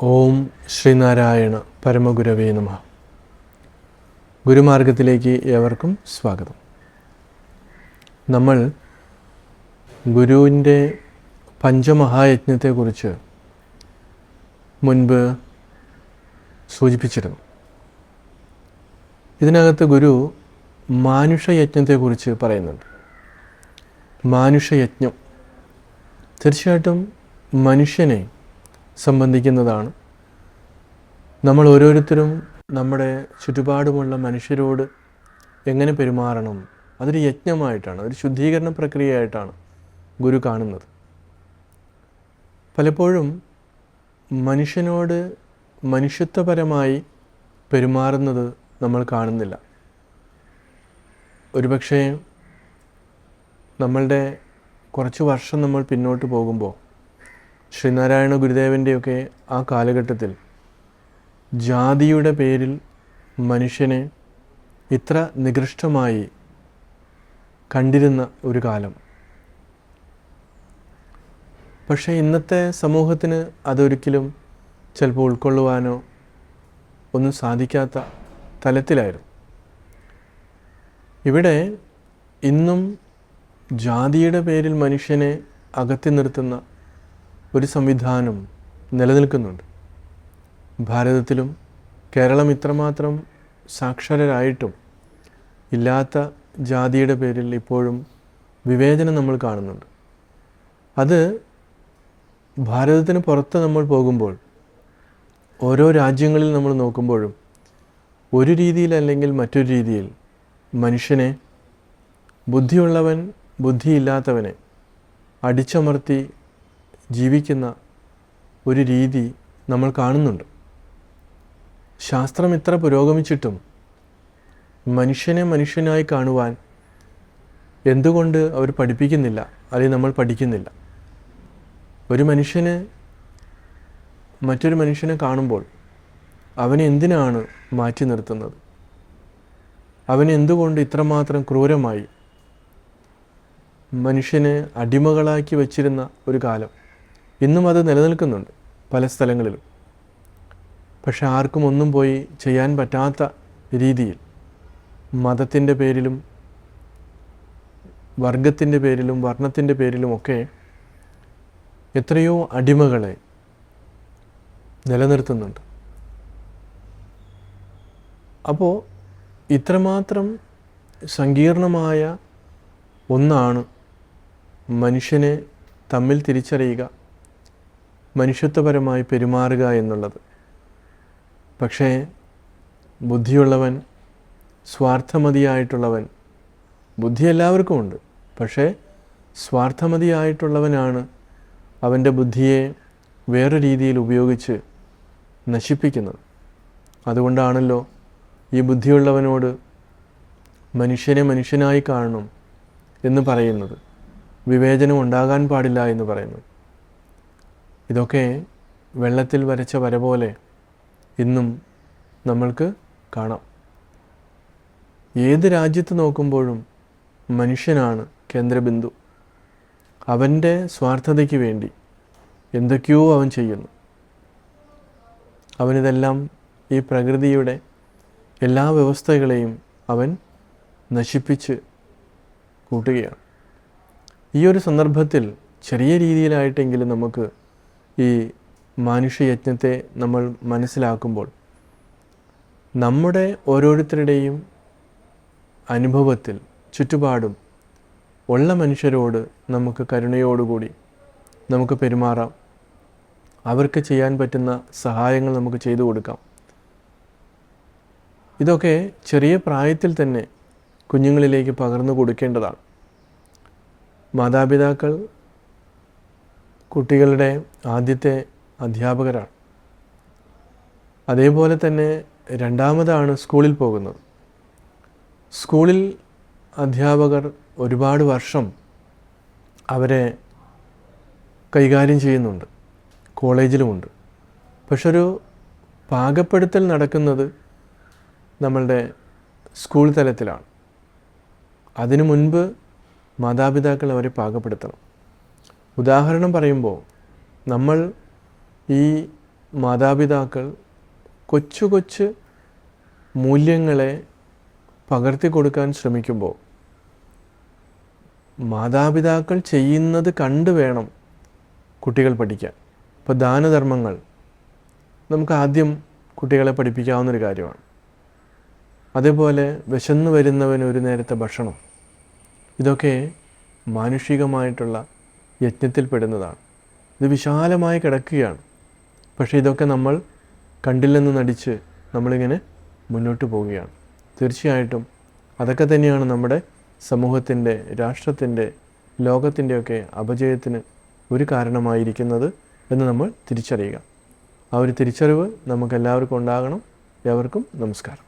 ഓം ശ്രീനാരായണ പരമഗുരവേ നമഃ. ഗുരുമാർഗത്തിലേക്ക് ഏവർക്കും സ്വാഗതം. നമ്മൾ ഗുരുവിൻ്റെ പഞ്ചമഹായജ്ഞത്തെക്കുറിച്ച് മുൻപ് സൂചിപ്പിച്ചിരുന്നു. ഇതിനകത്ത് ഗുരു മാനുഷയജ്ഞത്തെക്കുറിച്ച് പറയുന്നുണ്ട്. മാനുഷയജ്ഞം തീർച്ചയായിട്ടും മനുഷ്യനെ സംബന്ധിക്കുന്നതാണ്. നമ്മൾ ഓരോരുത്തരും നമ്മുടെ ചുറ്റുപാടുമുള്ള മനുഷ്യരോട് എങ്ങനെ പെരുമാറണം, അതൊരു യജ്ഞമായിട്ടാണ്, ഒരു ശുദ്ധീകരണ പ്രക്രിയയായിട്ടാണ് ഗുരു കാണുന്നത്. പലപ്പോഴും മനുഷ്യനോട് മനുഷ്യത്വപരമായി പെരുമാറുന്നത് നമ്മൾ കാണുന്നില്ല. ഒരുപക്ഷെ നമ്മളുടെ കുറച്ച് വർഷം നമ്മൾ പിന്നോട്ട് പോകുമ്പോൾ ശ്രീനാരായണ ഗുരുദേവൻ്റെയൊക്കെ ആ കാലഘട്ടത്തിൽ ജാതിയുടെ പേരിൽ മനുഷ്യനെ ഇത്ര നികൃഷ്ടമായി കണ്ടിരുന്ന ഒരു കാലം. പക്ഷേ ഇന്നത്തെ സമൂഹത്തിന് അതൊരിക്കലും ചിലപ്പോൾ ഉൾക്കൊള്ളുവാനോ ഒന്നും സാധിക്കാത്ത തലത്തിലായിരുന്നു. ഇവിടെ ഇന്നും ജാതിയുടെ പേരിൽ മനുഷ്യനെ അകറ്റി നിർത്തുന്ന ഒരു സംവിധാനം നിലനിൽക്കുന്നുണ്ട്. ഭാരതത്തിലും കേരളം ഇത്രമാത്രം സാക്ഷരരായിട്ടും ഇല്ലാത്ത ജാതിയുടെ പേരിൽ ഇപ്പോഴും വിവേചനം നമ്മൾ കാണുന്നുണ്ട്. അത് ഭാരതത്തിന് പുറത്ത് നമ്മൾ പോകുമ്പോൾ ഓരോ രാജ്യങ്ങളിൽ നമ്മൾ നോക്കുമ്പോഴും ഒരു രീതിയിൽ അല്ലെങ്കിൽ മറ്റൊരു രീതിയിൽ മനുഷ്യനെ, ബുദ്ധിയുള്ളവൻ ബുദ്ധിയില്ലാത്തവനെ അടിച്ചമർത്തി ജീവിക്കുന്ന ഒരു രീതി നമ്മൾ കാണുന്നുണ്ട്. ശാസ്ത്രം ഇത്ര പുരോഗമിച്ചിട്ടും മനുഷ്യനെ മനുഷ്യനായി കാണുവാൻ എന്തുകൊണ്ട് അവർ പഠിപ്പിക്കുന്നില്ല, അല്ലെങ്കിൽ നമ്മൾ പഠിക്കുന്നില്ല? ഒരു മനുഷ്യന് മറ്റൊരു മനുഷ്യനെ കാണുമ്പോൾ അവനെ എന്തിനാണ് മാറ്റി നിർത്തുന്നത്? അവനെ എന്തുകൊണ്ട് ഇത്രമാത്രം ക്രൂരമായി മനുഷ്യനെ അടിമകളാക്കി വച്ചിരുന്ന ഒരു കാലം ഇന്നും അത് നിലനിൽക്കുന്നുണ്ട് പല സ്ഥലങ്ങളിലും. പക്ഷെ ആർക്കും ഒന്നും പോയി ചെയ്യാൻ പറ്റാത്ത രീതിയിൽ മതത്തിൻ്റെ പേരിലും വർഗത്തിൻ്റെ പേരിലും വർണ്ണത്തിൻ്റെ പേരിലുമൊക്കെ എത്രയോ അടിമകളെ നിലനിർത്തുന്നുണ്ട്. അപ്പോൾ ഇത്രമാത്രം സങ്കീർണമായ ഒന്നാണ് മനുഷ്യനെ തമ്മിൽ തിരിച്ചറിയുക, മനുഷ്യത്വപരമായി പെരുമാറുക എന്നുള്ളത്. പക്ഷേ ബുദ്ധിയുള്ളവൻ, സ്വാർത്ഥമതിയായിട്ടുള്ളവൻ, ബുദ്ധി എല്ലാവർക്കും ഉണ്ട്, പക്ഷേ സ്വാർത്ഥമതിയായിട്ടുള്ളവനാണ് അവൻ്റെ ബുദ്ധിയെ വേറെ രീതിയിൽ ഉപയോഗിച്ച് നശിപ്പിക്കുന്നത്. അതുകൊണ്ടാണല്ലോ ഈ ബുദ്ധിയുള്ളവനോട് മനുഷ്യനെ മനുഷ്യനായി കാണണം എന്ന് പറയുന്നത്, വിവേചനം ഉണ്ടാകാൻ പാടില്ല എന്ന് പറയുന്നത്. ഇതൊക്കെ വെള്ളത്തിൽ വരച്ച വര പോലെ ഇന്നും നമ്മൾക്ക് കാണാം. ഏത് രാജ്യത്ത് നോക്കുമ്പോഴും മനുഷ്യനാണ് കേന്ദ്രബിന്ദു. അവൻ്റെ സ്വാർത്ഥതയ്ക്ക് വേണ്ടി എന്തൊക്കെയോ അവൻ ചെയ്യുന്നു. അവനിതെല്ലാം ഈ പ്രകൃതിയുടെ എല്ലാ വ്യവസ്ഥകളെയും അവൻ നശിപ്പിച്ച് കൂട്ടുകയാണ്. ഈ ഒരു സന്ദർഭത്തിൽ ചെറിയ രീതിയിലായിട്ടെങ്കിലും നമുക്ക് ഈ മാനുഷയജ്ഞത്തെ നമ്മൾ മനസ്സിലാക്കുമ്പോൾ നമ്മുടെ ഓരോരുത്തരുടെയും അനുഭവത്തിൽ ചുറ്റുപാടും ഉള്ള മനുഷ്യരോട് നമുക്ക് കരുണയോടുകൂടി നമുക്ക് പെരുമാറാം. അവർക്ക് ചെയ്യാൻ പറ്റുന്ന സഹായങ്ങൾ നമുക്ക് ചെയ്തു കൊടുക്കാം. ഇതൊക്കെ ചെറിയ പ്രായത്തിൽ തന്നെ കുഞ്ഞുങ്ങളിലേക്ക് പകർന്നു കൊടുക്കേണ്ടതാണ്. മാതാപിതാക്കൾ കുട്ടികളുടെ ആദ്യത്തെ അധ്യാപകരാണ്. അതേപോലെ തന്നെ രണ്ടാമതാണ് സ്കൂളിൽ പോകുന്നത്. സ്കൂളിൽ അധ്യാപകർ ഒരുപാട് വർഷം അവരെ കൈകാര്യം ചെയ്യുന്നുണ്ട്, കോളേജിലുമുണ്ട്. പക്ഷെ ഒരു പാകപ്പെടുത്തൽ നടക്കുന്നത് നമ്മളുടെ സ്കൂൾ തലത്തിലാണ്. അതിനു മുൻപ് മാതാപിതാക്കൾ അവരെ പാകപ്പെടുത്തണം. ഉദാഹരണം പറയുമ്പോൾ നമ്മൾ ഈ മാതാപിതാക്കൾ കൊച്ചു കൊച്ചു മൂല്യങ്ങളെ പകർത്തി കൊടുക്കാൻ ശ്രമിക്കുമ്പോൾ മാതാപിതാക്കൾ ചെയ്യുന്നത് കണ്ടു വേണം കുട്ടികൾ പഠിക്കാൻ. ഇപ്പോൾ ദാനധർമ്മങ്ങൾ നമുക്ക് ആദ്യം കുട്ടികളെ പഠിപ്പിക്കാവുന്നൊരു കാര്യമാണ്. അതേപോലെ വിശന്നു വരുന്നവന് ഒരു നേരത്തെ ഭക്ഷണം, ഇതൊക്കെ മാനുഷികമായിട്ടുള്ള യജ്ഞത്തിൽപ്പെടുന്നതാണ്. ഇത് വിശാലമായി കിടക്കുകയാണ്. പക്ഷേ ഇതൊക്കെ നമ്മൾ കണ്ടില്ലെന്ന് നടിച്ച് നമ്മളിങ്ങനെ മുന്നോട്ട് പോവുകയാണ്. തീർച്ചയായിട്ടും അതൊക്കെ തന്നെയാണ് നമ്മുടെ സമൂഹത്തിൻ്റെ, രാഷ്ട്രത്തിൻ്റെ, ലോകത്തിൻ്റെയൊക്കെ അപജയത്തിന് ഒരു കാരണമായിരിക്കുന്നത് എന്ന് നമ്മൾ തിരിച്ചറിയുക. ആ ഒരു തിരിച്ചറിവ് നമുക്കെല്ലാവർക്കും ഉണ്ടാകണം. ഏവർക്കും നമസ്കാരം.